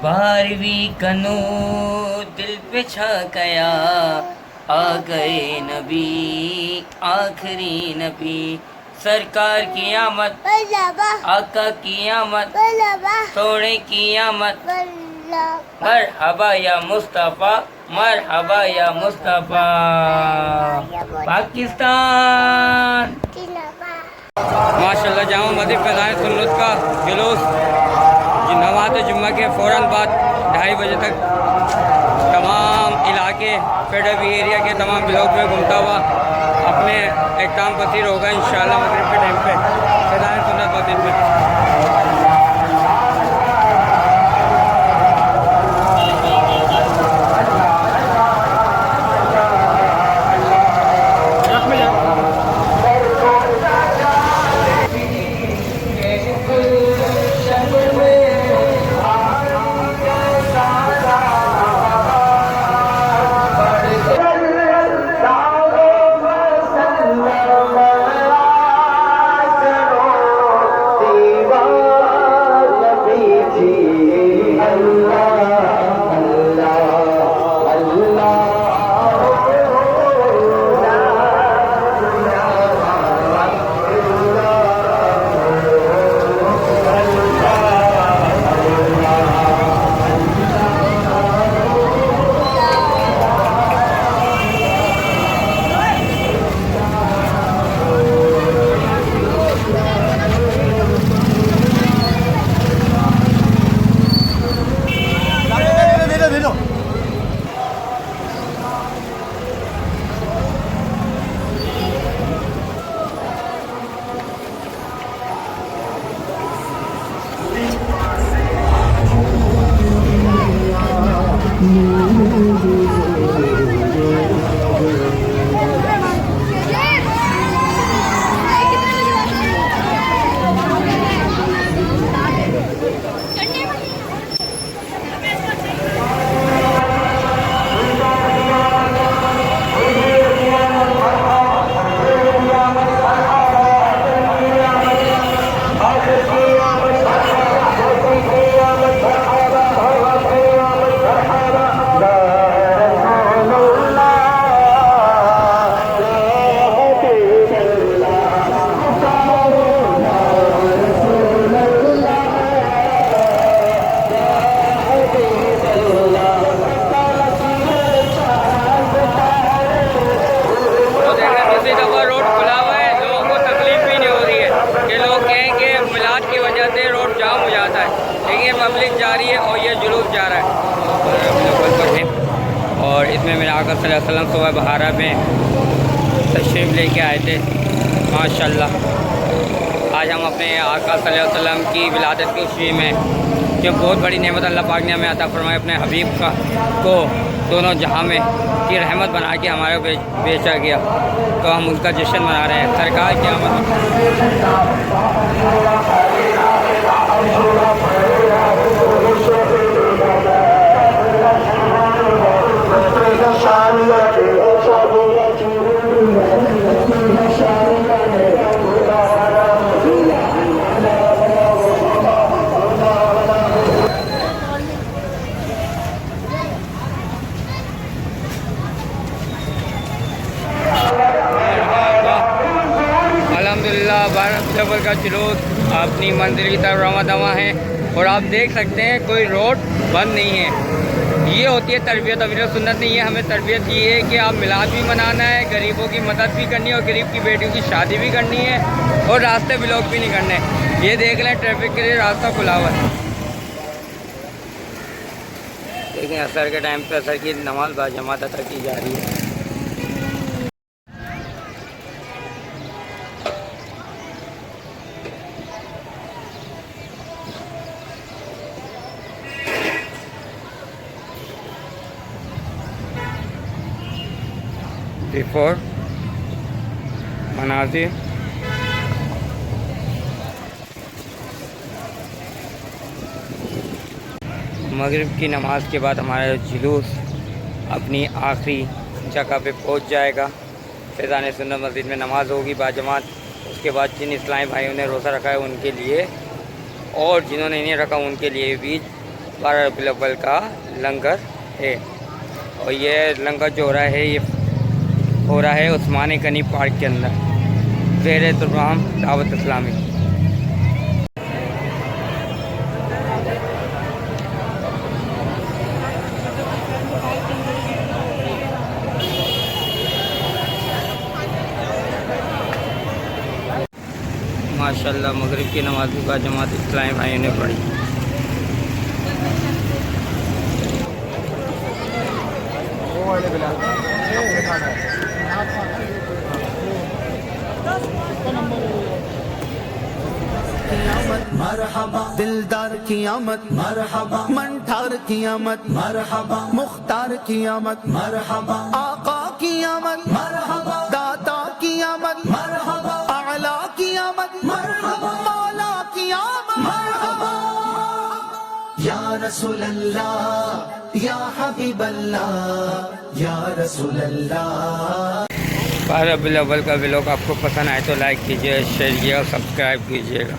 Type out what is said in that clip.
12वीं कनू दिल पे छा गया, आ गए नबी आखिरी नबी। सरकार की आमद, आका की आमद, सोने की आमद। मरहबा या मुस्तफ़ा, मरहबा या मुस्तफ़ा। पाकिस्तान माशाल्लाह जामा मस्जिद फैज़ान सुन्नत का जुलूस नमाज जुम्मा के फ़ौरन बाद 2:30 बजे तक तमाम इलाके फेडरबी एरिया के तमाम ब्लॉक में घूमता हुआ अपने इख्तिताम पसीर होगा इंशाअल्लाह मगरिब के टाइम पे फैज़ान सुन्नत मस्जिद में। पब्लिक जा रही है और ये जुलूस जा रहा है और इसमें मेरे आका सल्लल्लाहु अलैहि वसल्लम सुबह बहारा में तशरीफ़ लेके आए थे माशाल्लाह। आज हम अपने आका सल्लल्लाहु अलैहि वसल्लम की विलादत की खुशी में जो बहुत बड़ी नेमत अल्लाह पाक ने हमें अता फरमाए अपने हबीब का को दोनों जहां में की रहमत बना के हमारे बेचा गया तो हम उसका जश्न मना रहे हैं। सरकार की अल्हम्दुलिल्लाह भारत सफ़र का जुलूस अपनी मंजिल की तरफ रवा दवा है और आप देख सकते हैं कोई रोड बंद नहीं है। ये होती है तरबियत। अमीर सुन्नत नहीं है, हमें तरबियत ये है कि आप मिलाद भी मनाना है, गरीबों की मदद भी करनी है और गरीब की बेटियों की शादी भी करनी है और रास्ते ब्लॉक भी नहीं करने। ये देख लें ट्रैफिक के लिए रास्ता खुला हुआ है। देखें असर के टाइम पे असर की नमाज बाजमात अता की जा रही है। बिफोर मनाजिर मगरिब की नमाज के बाद हमारा जुलूस अपनी आखिरी जगह पे पहुंच जाएगा। फैज़ान सुन्नत मस्जिद में नमाज होगी बाजमात। उसके बाद जिन इस्लामी भाइयों ने रोज़ा रखा है उनके लिए और जिन्होंने नहीं रखा उनके लिए भी 12 रबीउल अव्वल का लंगर है। और ये लंगर जो हो रहा है, ये हो रहा है उस्मानी गनी पार्क के अंदर, ज़ेरे तमाम दावत इस्लामी। माशाल्लाह मगरिब की नमाज का जमात इस्लामी भाइयों ने पढ़ी। मरहबा दिलदार की आमद, मरहबा मनठार की आमद, मरहबा मुख्तार की आमद, मरहबा आका की आमद, मरहबा दाता की आमद, मरहबा आला की आमद, मरहबा मौला की आमद, मरहबा या रसूल अल्लाह या हबीब अल्लाह या रसूल अल्लाह। 12 रबीउल अव्वल का व्लॉग आपको पसंद आए तो लाइक कीजिए, शेयर कीजिए और सब्सक्राइब कीजिएगा।